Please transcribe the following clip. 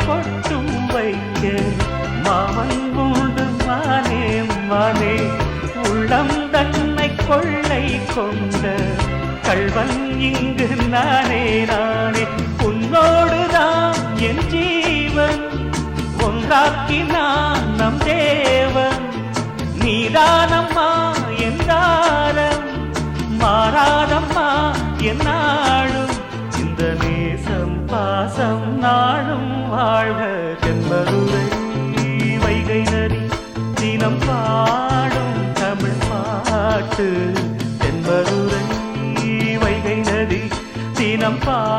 பொட்டும் வைக்க மாமன் உண்டு மானே மானே. உள்ளம் தன்னை கொள்ளை கொண்ட கள்வன் இங்கு நானே நானே. உன்னோடுதான் என் ஜீவன் ஒன்றாக்கினான் நம் தேவன். நீதானம்மா என்றாரம் மாறாதம்மா என்னாலும். இந்த நேசம் பாசம் நாளும் வாழ்க. தென்மதுரை வைகை நதி தினம் பாடும் தமிழ் பாட்டு. தென்மதுரை வைகை நதி தினம் பாடும்